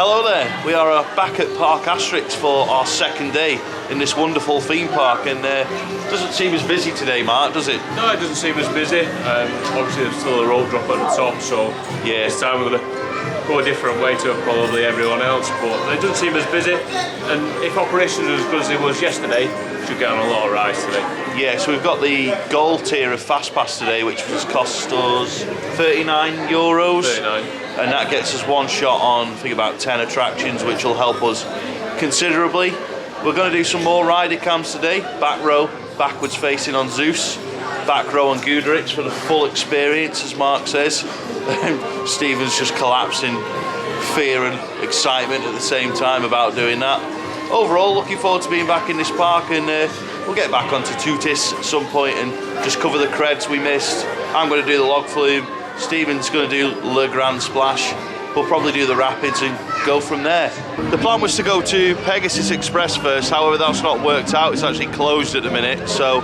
Hello there, we are back at Parc Asterix for our second day in this wonderful theme park, and doesn't seem as busy today, Mark, does it? No, it doesn't seem as busy. Obviously there's still a road drop at the top, so yeah, this time we're going to go a different way to probably everyone else, but it doesn't seem as busy, and if operations are as good as it was yesterday, we should get on a lot of rides today. Yeah, so we've got the gold tier of Fastpass today, which has cost us €39. 39. And that gets us one shot on, I think, about 10 attractions, which will help us considerably. We're going to do some more rider cams today. Back row, backwards facing on Zeus. Back row on Goudurix for the full experience, as Mark says. Stephen's just collapsing fear and excitement at the same time about doing that. Overall, looking forward to being back in this park, and we'll get back onto Toutatis at some point and just cover the creds we missed. I'm going to do the log flume. Stephen's going to do Le Grand Splash. We'll probably do the rapids and go from there. The plan was to go to Pegasus Express first, however that's not worked out. It's actually closed at the minute, so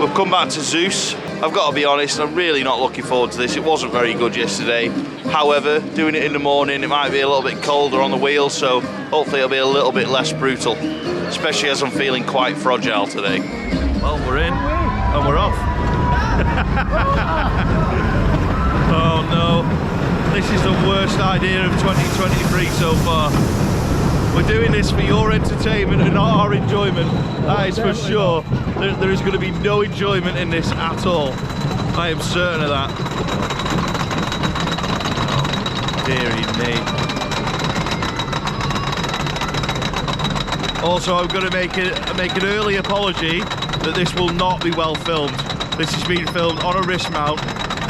we've come back to Zeus. I've got to be honest, I'm really not looking forward to this. It wasn't very good yesterday. However, doing it in the morning, it might be a little bit colder on the wheels, so hopefully it'll be a little bit less brutal, especially as I'm feeling quite fragile today. Well, we're in and we're off. Oh no, this is the worst idea of 2023 so far. We're doing this for your entertainment and not our enjoyment, that is for sure. There is going to be no enjoyment in this at all. I am certain of that. Oh, dearie me. Also, I'm going to make an early apology that this will not be well filmed. This has been filmed on a wrist mount,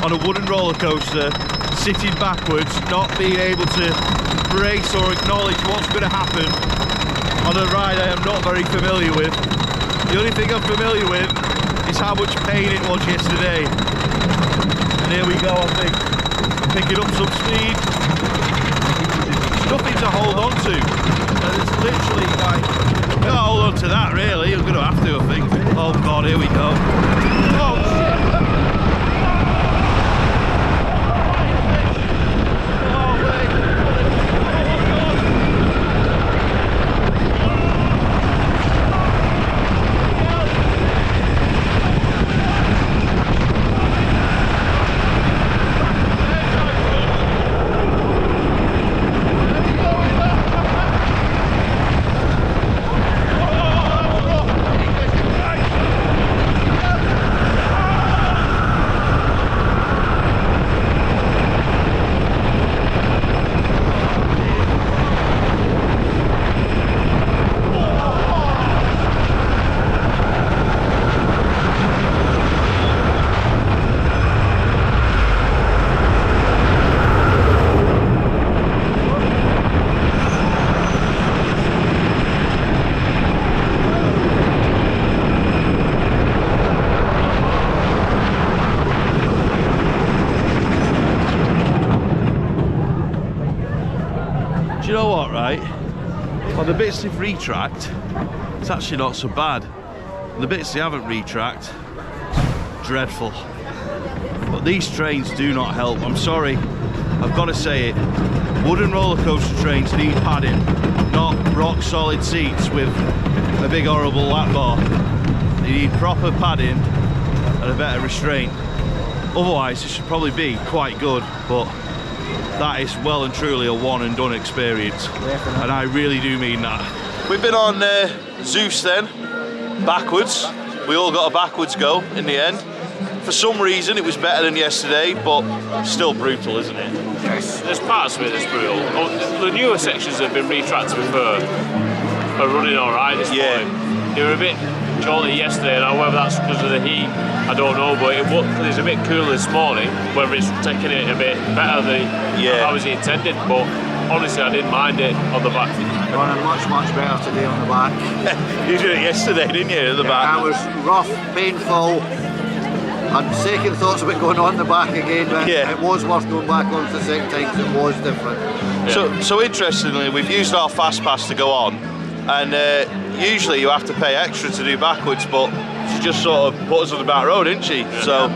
on a wooden roller coaster, sitting backwards, not being able to brace or acknowledge what's going to happen on a ride I am not very familiar with. The only thing I'm familiar with is how much pain it was yesterday. And here we go, I think, picking up some speed. There's nothing to hold on to. And it's literally like, I'm going to hold on to that really, I'm going to have to, I think. Oh God, here we go. Oh shit! Do you know what, right? Well, the bits they've retracked, it's actually not so bad. The bits they haven't retracked, dreadful. But these trains do not help. I'm sorry, I've got to say it. Wooden roller coaster trains need padding, not rock solid seats with a big horrible lap bar. They need proper padding and a better restraint. Otherwise, it should probably be quite good, but that is well and truly a one and done experience. Definitely. And I really do mean that. We've been on Zeus then, backwards. We all got a backwards go in the end. For some reason it was better than yesterday, but still brutal, isn't it? Yes. There's parts of it that's brutal. The newer sections that have been retracked before are running alright this morning. They were a bit jolly yesterday, and whether that's because of the heat, I don't know, but it's a bit cooler this morning, whether it's taking it a bit better than how was it intended, but honestly I didn't mind it on the back. Running much better today on the back. You did it yesterday, didn't you, at the back? That was rough, painful. Had second thoughts about going on the back again, but it was worth going back on for the second time because it was different. Yeah. So interestingly, we've used our Fastpass to go on, and usually you have to pay extra to do backwards, but she just sort of put us on the back road, didn't she? Yeah. So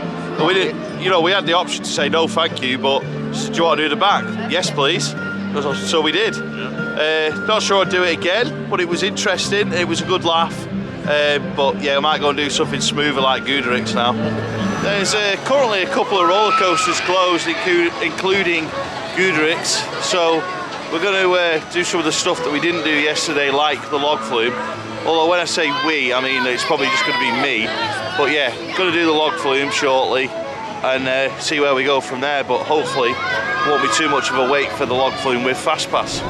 we didn't, you know, we had the option to say no thank you, but do you want to do the back? Yes please. So we did. Yeah. Not sure I'd do it again, but it was interesting. It was a good laugh. But yeah, I might go and do something smoother like Goudurix now. There's currently a couple of roller coasters closed, including Goudurix. So we're going to do some of the stuff that we didn't do yesterday, like the log flume. Although when I say we, I mean it's probably just going to be me. But yeah, going to do the log flume shortly and see where we go from there. But hopefully it won't be too much of a wait for the log flume with Fastpass.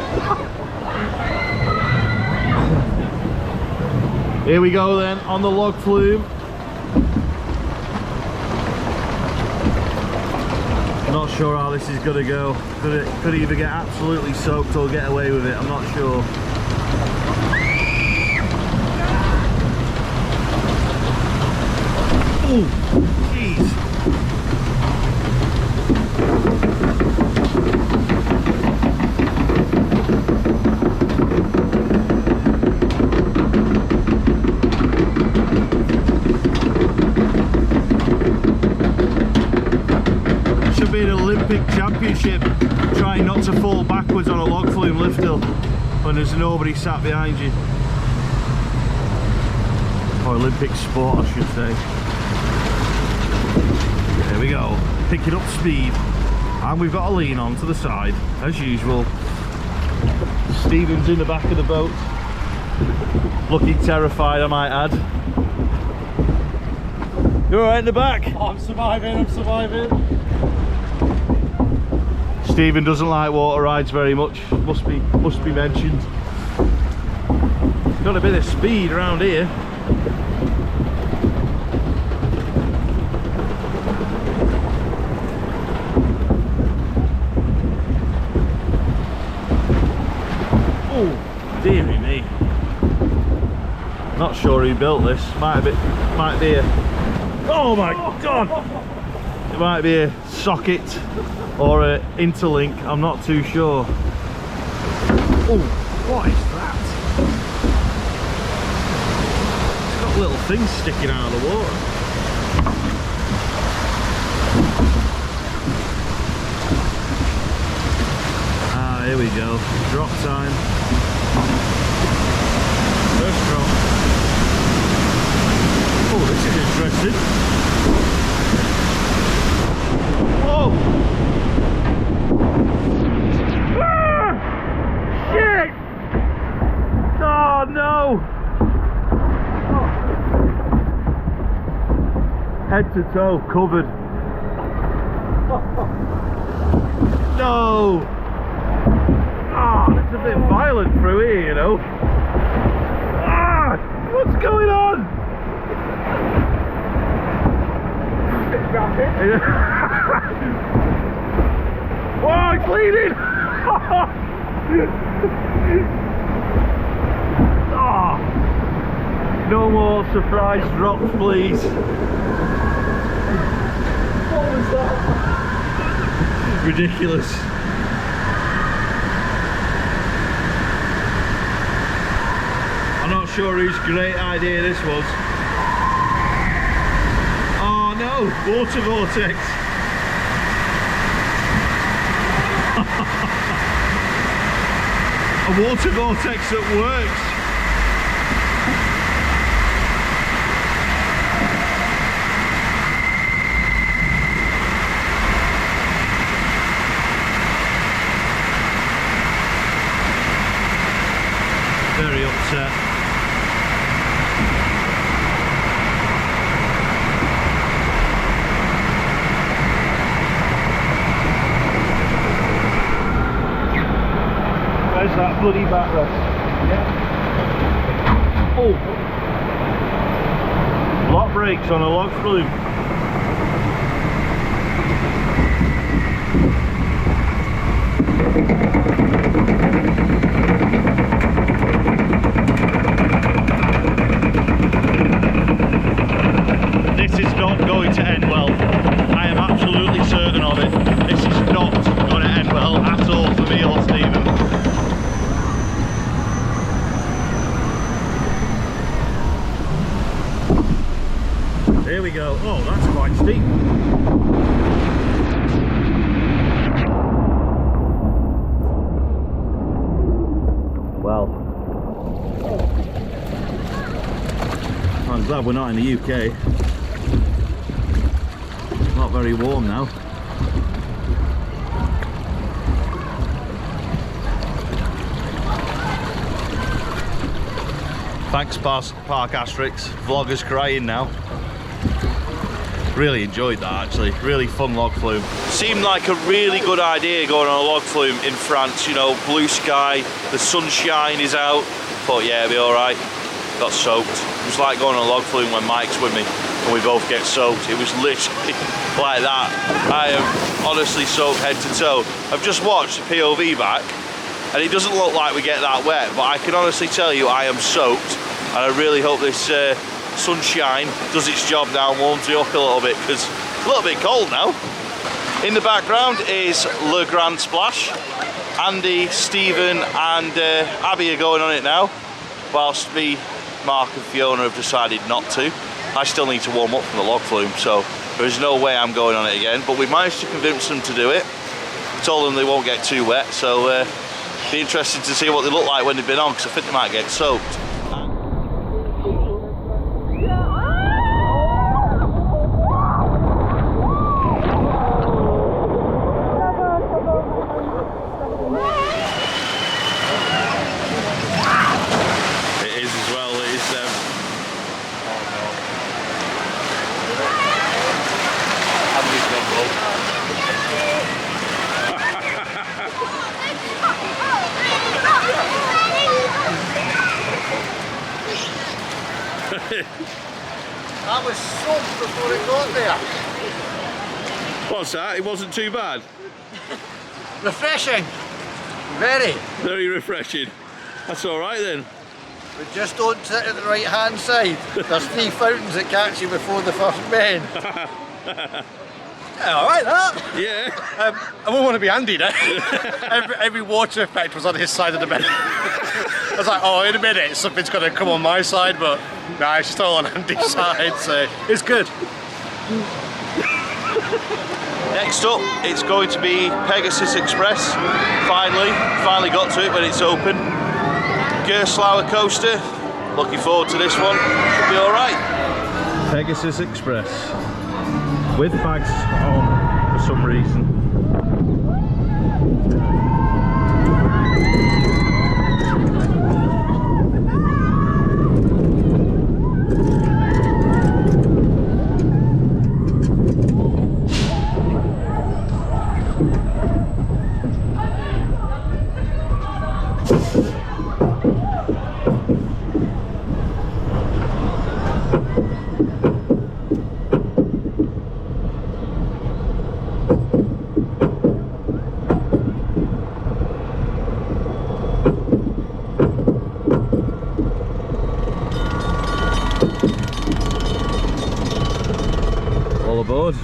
Here we go then on the log flume. Not sure how this is going to go. Could either get absolutely soaked or get away with it. I'm not sure. Oh, jeez. Should be an Olympic championship trying not to fall backwards on a log flume lift hill when there's nobody sat behind you. Or Olympic sport, I should say. There we go, picking up speed, and we've got a lean on to the side as usual. Stephen's in the back of the boat, looking terrified, I might add. You're all right in the back? Oh, I'm surviving. Stephen doesn't like water rides very much, must be mentioned. Got a bit of speed around here. Deary me. Not sure who built this. Might be a, oh my god! It might be a socket or an interlink, I'm not too sure. Oh, what is that? It's got little things sticking out of the water. Ah, here we go. Drop time. First drop. Oh, this is interesting. Whoa! Ah! Shit! Oh no! Head to toe covered. No! Ah, it's a bit violent through here, you know. Ah, what's going on? Oh, it's leading! Oh, no more surprise drops, please. What was that? Ridiculous. I'm not sure whose great idea this was. Oh no, water vortex. A water vortex that works. Very upset. Where's that bloody backrest? Yeah. Oh! Block brakes on a log flume. This is not going to end well. I am absolutely certain of it. This is not going to end well at all for me or Stephen. Here we go. Oh, that's quite steep. well. I'm glad we're not in the UK. Not very warm now. Thanks Parc Asterix. Vlogger's crying now. Really enjoyed that actually. Really fun log flume. Seemed like a really good idea going on a log flume in France. You know, blue sky, the sunshine is out. Thought yeah, it'll be alright. Got soaked. It was like going on a log flume when Mike's with me and we both get soaked. It was literally like that. I am honestly soaked head to toe. I've just watched the POV back and it doesn't look like we get that wet, but I can honestly tell you I am soaked, and I really hope this sunshine does its job now and warms me up a little bit, because it's a little bit cold now. In the background is Le Grand Splash. Andy, Stephen and Abby are going on it now, whilst me, Mark and Fiona have decided not to. I still need to warm up from the log flume, so there is no way I'm going on it again, but we managed to convince them to do it. Told them they won't get too wet, so be interested to see what they look like when they've been on, because I think they might get soaked. It is as well, it is them. That was soaked before it got there. What's that? It wasn't too bad? Refreshing. Very. Very refreshing. That's alright then. We just don't sit at the right hand side. There's 3 fountains that catch you before the first bend. Yeah, alright that. Yeah. I wouldn't want to be Andy now. every water effect was on his side of the bed. I was like, oh, in a minute something's going to come on my side, but nah, it's still on Andy's side, so it's good. Next up, it's going to be Pegasus Express. Finally got to it when it's open. Gerstlauer coaster. Looking forward to this one. Should be alright. Pegasus Express. With bags on for some reason. All aboard.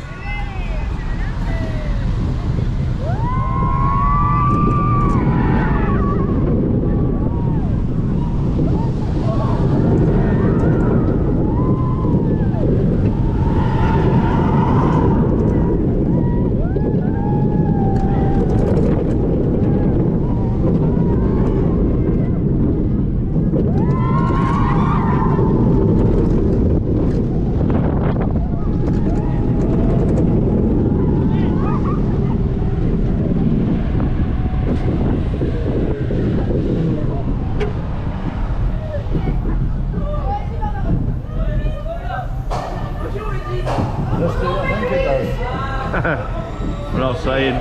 We're not saying.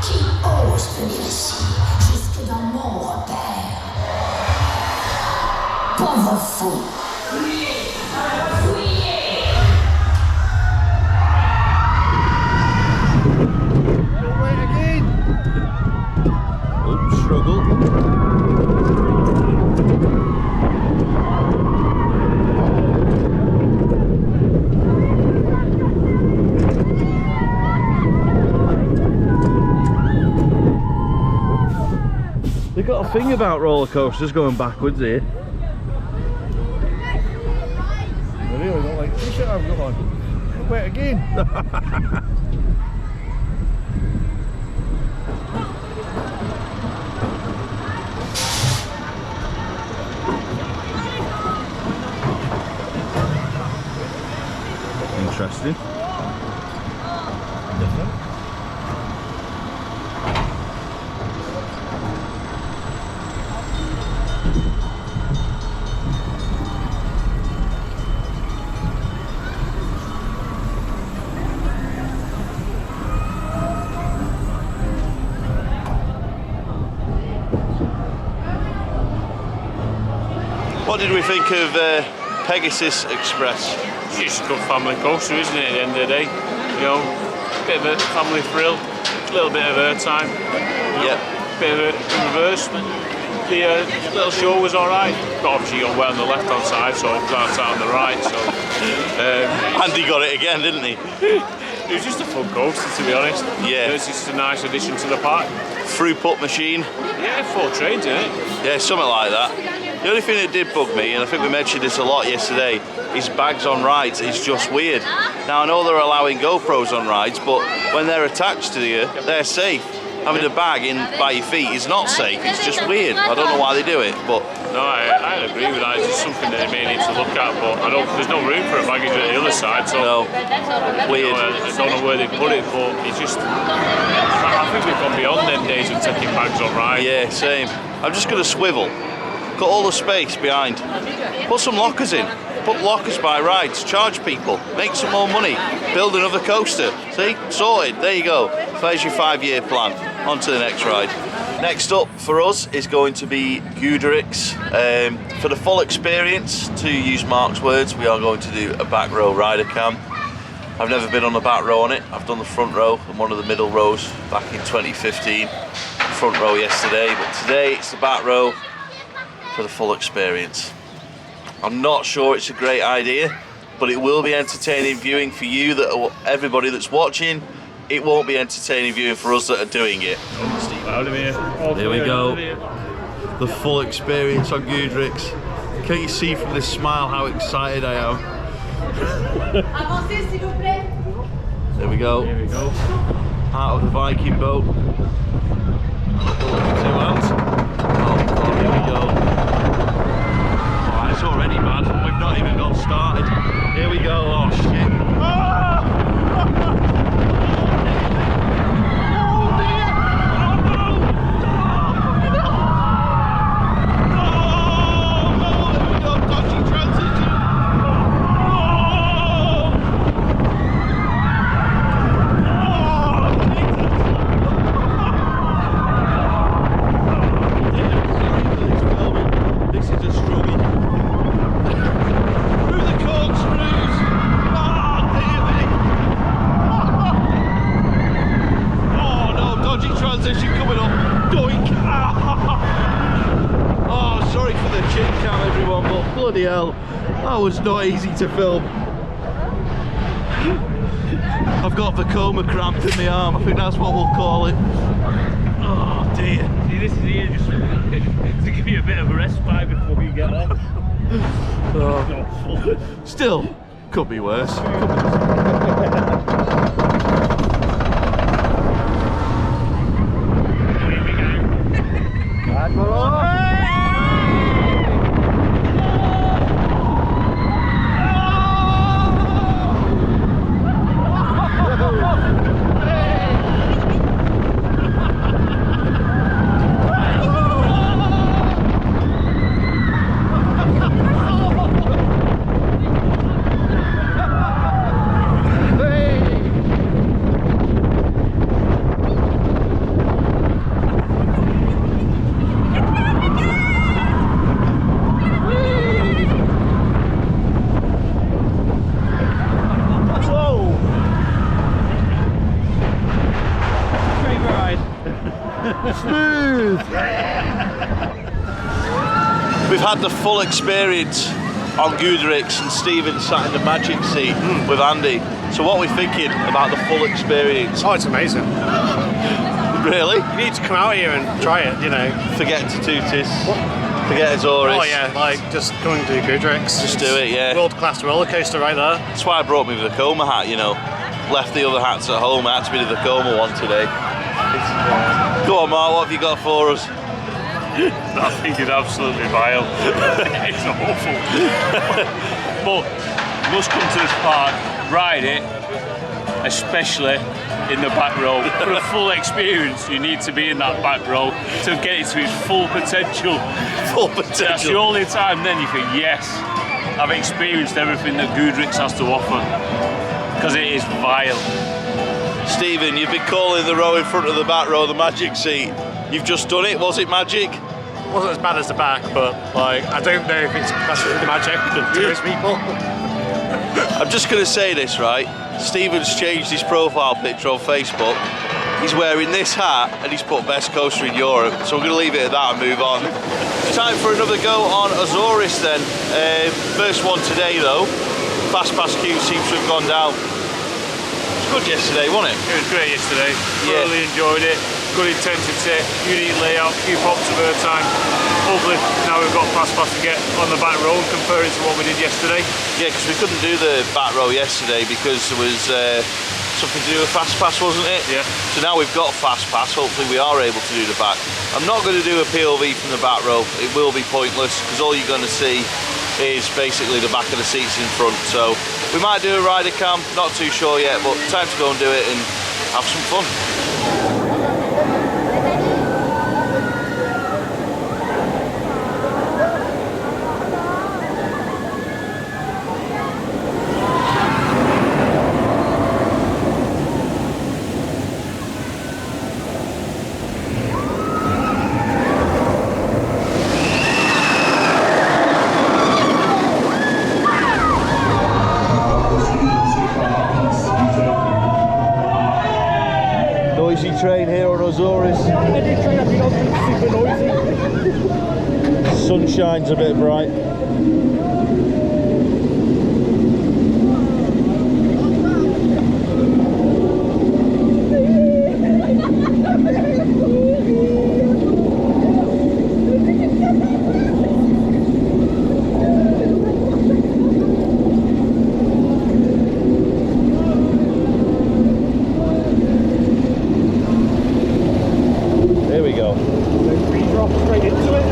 Qui ose venir ici, jusque dans mon repère? Pauvre fou! Oops, struggle. They've got a thing about roller coasters going backwards here. I really don't like t-shirt, I've got one. Wait again. Interesting. What did we think of Pegasus Express? It's just a good family coaster, isn't it, at the end of the day? You know, a bit of a family thrill, a little bit of airtime, Yep. bit of a reverse. The little show was alright, but obviously you got well on the left hand side, so it was outside on the right, so... Andy got it again, didn't he? It was just a fun coaster, to be honest. Yeah. It was just a nice addition to the park. Throughput machine. Yeah, 4 trains in it. Yeah, something like that. The only thing that did bug me, and I think we mentioned this a lot yesterday, is bags on rides. It's just weird. Now I know they're allowing GoPros on rides, but when they're attached to you, they're safe. Having a bag in by your feet is not safe. It's just weird. I don't know why they do it, but No, I agree with that. It's just something that they may need to look at, but there's no room for a baggage at the other side, so no. Weird. I don't know where they put it, but it's just, I think we've gone beyond them days of taking bags on rides. Yeah, same. I'm just going to swivel. Got all the space behind. Put some lockers in. Put lockers by rides. Charge people. Make some more money. Build another coaster. See? Sorted. There you go. There's your 5-year plan. On to the next ride. Next up for us is going to be Goudurix. For the full experience, to use Mark's words, we are going to do a back row rider cam. I've never been on the back row on it. I've done the front row and one of the middle rows back in 2015. Front row yesterday, but today it's the back row for the full experience. I'm not sure it's a great idea, but it will be entertaining viewing for you, everybody that's watching. It won't be entertaining viewing for us that are doing it. Here we go. The full experience on Goudurix. Can't you see from this smile how excited I am? There we go. Here we go. Out of the Viking boat. 2 hands. Oh God, here we go. Oh, it's already bad. We've not even got started. Here we go. Oh shit. Bloody hell, that was not easy to film. I've got Vacoma cramped in my arm, I think that's what we'll call it. Oh dear. See, this is here just to give you a bit of a respite before you get on. Oh. Still, could be worse. Smooth! We've had the full experience on Goudurix and Stephen sat in the magic seat with Andy. So what are we thinking about the full experience? Oh, it's amazing. Really? You need to come out here and try it, you know. Forget Toutatis. Forget OzIris. Oh yeah, like just going to Goudurix. Just do it, yeah. World-class roller coaster right there. That's why I brought me the Vekoma hat, you know. Left the other hats at home, I had to be the Vekoma one today. Go on, Mark, what have you got for us? I think it's absolutely vile. It's awful. But you must come to this park, ride it, especially in the back row. For a full experience, you need to be in that back row to get it to its full potential. Full potential. That's the only time then you think, yes, I've experienced everything that Goudurix has to offer. Because it is vile. Stephen, you've been calling the row in front of the back row the magic seat. You've just done it, was it magic? It wasn't as bad as the back, but like I don't know if it's the magic to tourist people. I'm just going to say this, right? Stephen's changed his profile picture on Facebook. He's wearing this hat and he's put best coaster in Europe. So we're going to leave it at that and move on. Time for another go on OzIris then. First one today though. Fastpass queue seems to have gone down. It was good yesterday, wasn't it? It was great yesterday. Yeah. Thoroughly enjoyed it. Good intensity, unique layout, few pops of airtime. Hopefully now we've got Fastpass to get on the back row and compare it to what we did yesterday. Yeah, because we couldn't do the back row yesterday because there was something to do with Fastpass, wasn't it? Yeah. So now we've got Fastpass, hopefully we are able to do the back. I'm not going to do a POV from the back row, it will be pointless because all you're going to see is basically the back of the seats in front. So we might do a rider cam, not too sure yet, but time to go and do it and have some fun. Noisy train here on OzIris. Sunshine's a bit bright. There we go. Drop straight into it.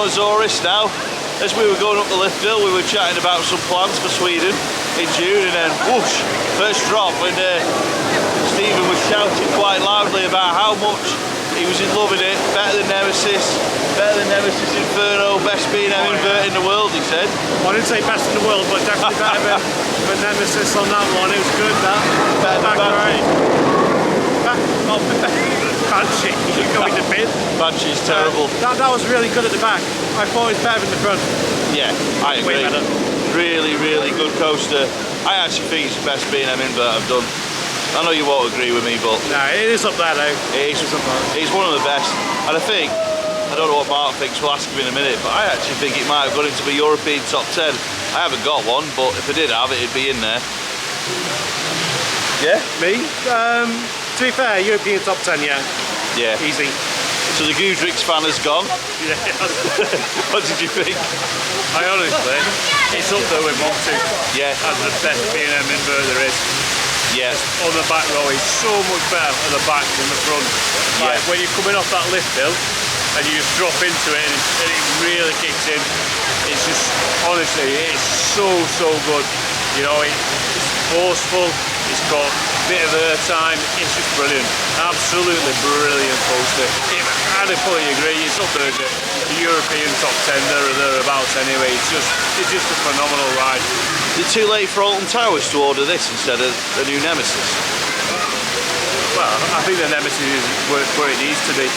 OzIris now. As we were going up the lift hill, we were chatting about some plans for Sweden in June, and then whoosh, first drop, and Stephen was shouting quite loudly about how much he was in love with it. Better than Nemesis Inferno, best B&M invert in the world, he said. Well, I didn't say best in the world, but definitely better than Nemesis on that one. It was good, that. Better than Banshee, you go in the bin. Banshee's terrible. That was really good at the back. I thought it was better in the front. Yeah, I agree. Way better. Really, really good coaster. I actually think it's the best B&M invert I've done. I know you won't agree with me, but no, it is up there though. It's one of the best. And I think, I don't know what Mark thinks, we'll ask him in a minute, but I actually think it might have gone into the European top 10. I haven't got one, but if I did have it, it'd be in there. Yeah? Me? To be fair, European top 10, yeah. Yeah. Easy. So the Goudurix fan has gone. Yeah. What did you think? I honestly, it's up there with Monty. Yeah. As the best B&M invert there is. Yeah. On the back row, it's so much better at the back than the front. Like when you're coming off that lift hill, and you just drop into it, and it really kicks in. It's just, honestly, it's so good. You know, it's forceful, it's got a bit of air time, it's just brilliant. Absolutely brilliant coaster. I fully agree, it's up there, the European top 10 there or thereabouts anyway. It's just a phenomenal ride. Is it too late for Alton Towers to order this instead of the new Nemesis? Well, I think the Nemesis is where it needs to be.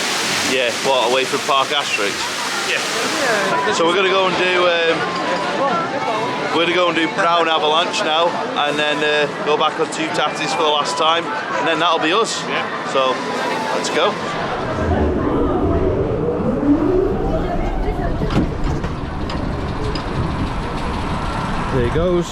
Yeah, what, away from Parc Asterix? Yeah. So we're going to go and do Brown Avalanche now, and then go back on Toutatis for the last time, and then that'll be us. Yeah. So let's go. There he goes.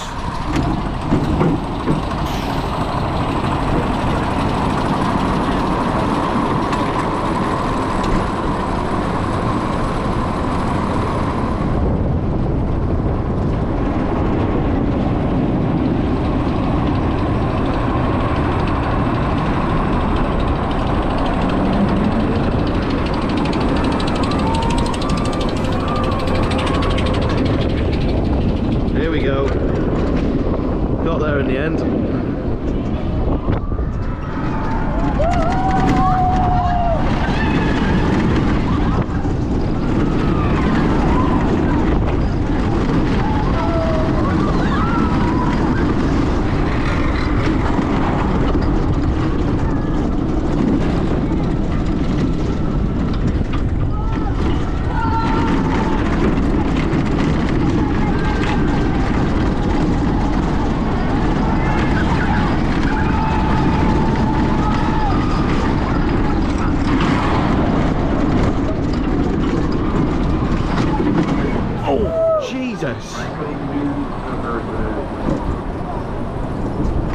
Got there in the end.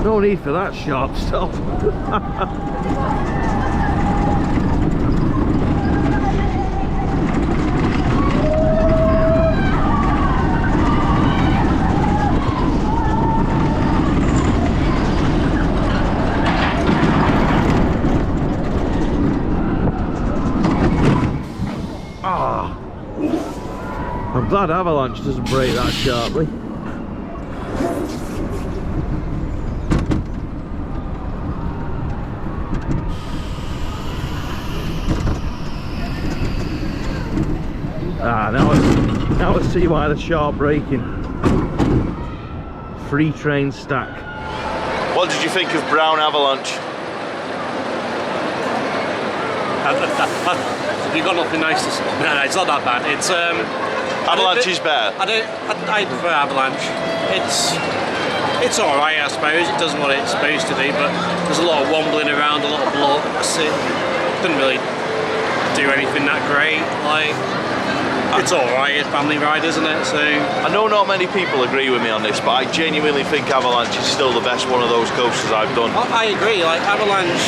No need for that sharp stuff. I'm glad Avalanche doesn't break that sharply. Now I see why the sharp braking. Free train stack. What did you think of Brown Avalanche? Have you got nothing nice to say? No, it's not that bad. It's Avalanche is better. I prefer Avalanche. It's alright, I suppose. It does what it's supposed to do, but there's a lot of wobbling around, a lot of blocks. It doesn't really do anything that great. Like, it's alright, it's family ride, isn't it? So I know not many people agree with me on this, but I genuinely think Avalanche is still the best one of those coasters I've done. I agree. Like Avalanche,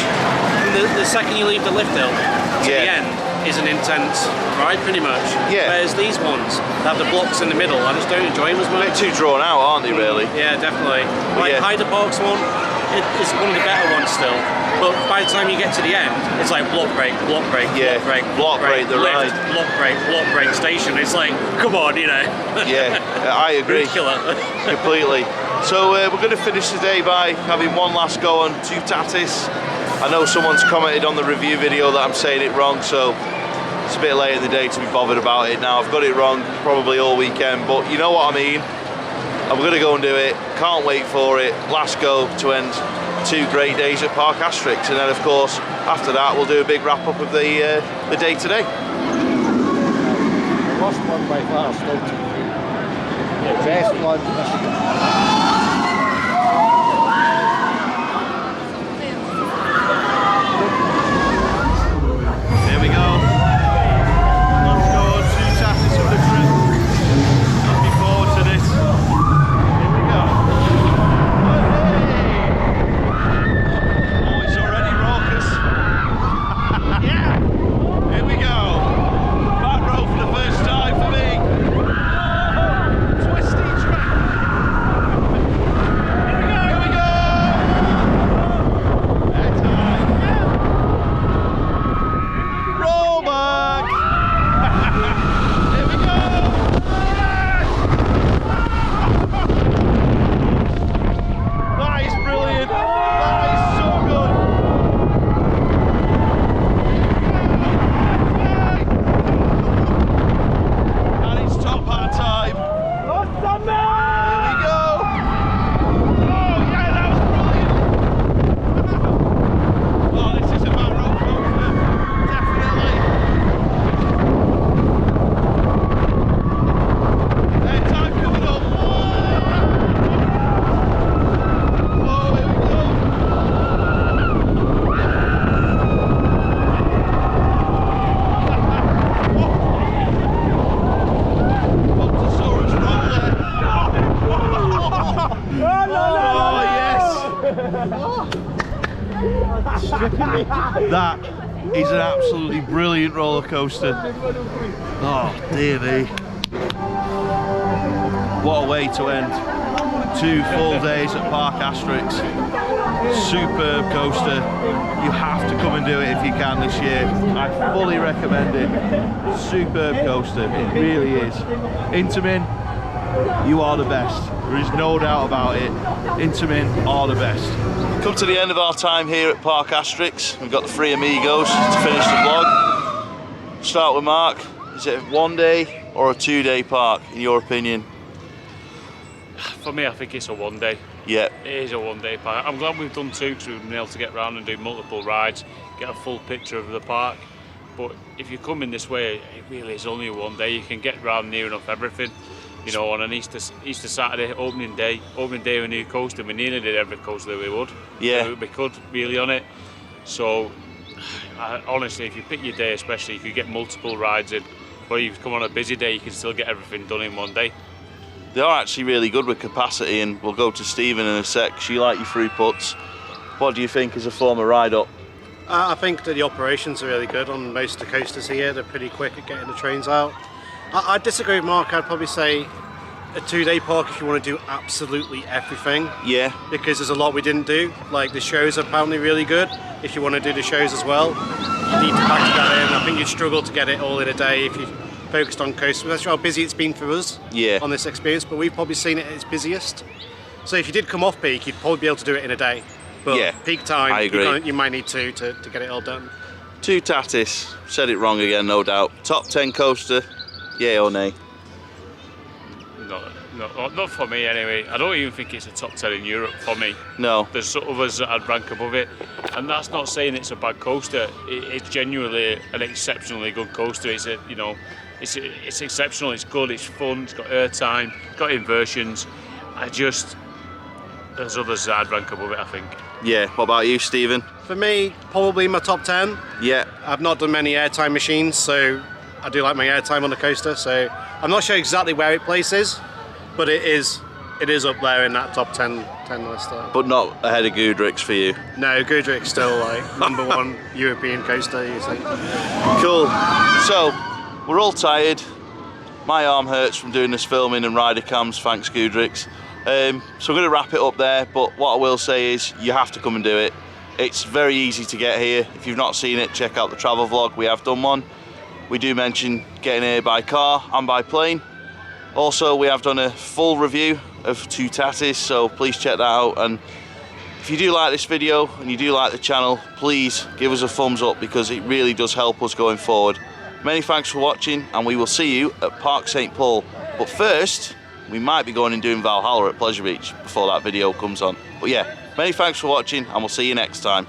the second you leave the lift hill to the end is an intense ride, pretty much. Yeah. Whereas these ones have the blocks in the middle. I just don't enjoy them as much. A bit too drawn out, aren't they? Really? Yeah, definitely. Like Hyder Park's one, it's one of the better ones still. But by the time you get to the end, it's like block break, block break, block break, the lift, ride. block break station. It's like, come on, you know. Yeah, I agree. Killer. Completely. So we're going to finish today by having one last go on Toutatis. I know someone's commented on the review video that I'm saying it wrong, so it's a bit late in the day to be bothered about it now. I've got it wrong probably all weekend, but you know what I mean. And we're going to go and do it. Can't wait for it. Last go to end 2 great days at Parc Asterix, and then of course after that we'll do a big wrap up of the day today. The worst one by far still to me. The best one, Here we go. Let's go on Toutatis for the trip. Looking forward to this. Here we go. Oh, it's already raucous. Yeah. Here we go. Back row for the first time for me. Twisty track. That is an absolutely brilliant roller coaster. Oh dear me. What a way to end 2 full days at Parc Asterix. Superb coaster. You have to come and do it if you can this year. I fully recommend it. Superb coaster, it really is. Intamin, you are the best. There is no doubt about it. Intamin are the best. Come to the end of our time here at Parc Asterix. We've got the 3 amigos to finish the vlog. Start with Mark. Is it a 1-day or a 2-day park in your opinion? For me, I think it's a 1-day. Yeah. It is a 1-day park. I'm glad we've done 2 because we've been able to get around and do multiple rides, get a full picture of the park. But if you come in this way, it really is only a 1-day. You can get around near enough everything. You know, on an Easter Saturday, opening day of a new coaster, we nearly did every coaster that we would. Yeah. We could really on it. So, honestly, if you pick your day, especially if you get multiple rides in, or you come on a busy day, you can still get everything done in 1 day. They are actually really good with capacity, and we'll go to Stephen in a sec. 'Cause you like your throughputs. What do you think as a former ride-up? I think that the operations are really good on most of the coasters here. They're pretty quick at getting the trains out. I disagree with Mark. I'd probably say a 2-day park if you want to do absolutely everything. Yeah. Because there's a lot we didn't do. Like the shows are apparently really good. If you want to do the shows as well, you need to factor that in. I think you'd struggle to get it all in a day if you focused on coasters. That's how busy it's been for us on this experience, but we've probably seen it at its busiest. So if you did come off peak, you'd probably be able to do it in a day. But yeah, peak time, I agree. You might need to get it all done. Toutatis, said it wrong again, no doubt. Top 10 coaster, yay or nay? No, not for me anyway. I don't even think it's a top 10 in Europe for me. No. There's others that I'd rank above it, and that's not saying it's a bad coaster. It's genuinely an exceptionally good coaster. It's a, you know, it's exceptional. It's good. It's fun. It's got airtime. It's got inversions. There's others that I'd rank above it, I think. Yeah. What about you, Stephen? For me, probably my top 10. Yeah. I've not done many airtime machines, so I do like my airtime on the coaster. So I'm not sure exactly where it places, but it is up there in that top 10 list. But not ahead of Goudurix for you? No, Goudurix still like #1 European coaster usually. Cool. So, we're all tired. My arm hurts from doing this filming and rider cams, thanks Goudurix. So I'm going to wrap it up there, but what I will say is you have to come and do it. It's very easy to get here. If you've not seen it, check out the travel vlog. We have done one. We do mention getting here by car and by plane. Also, we have done a full review of Toutatis, so please check that out. And if you do like this video and you do like the channel, please give us a thumbs up because it really does help us going forward. Many thanks for watching, and we will see you at Park St. Paul. But first, we might be going and doing Valhalla at Pleasure Beach before that video comes on. But yeah, many thanks for watching, and we'll see you next time.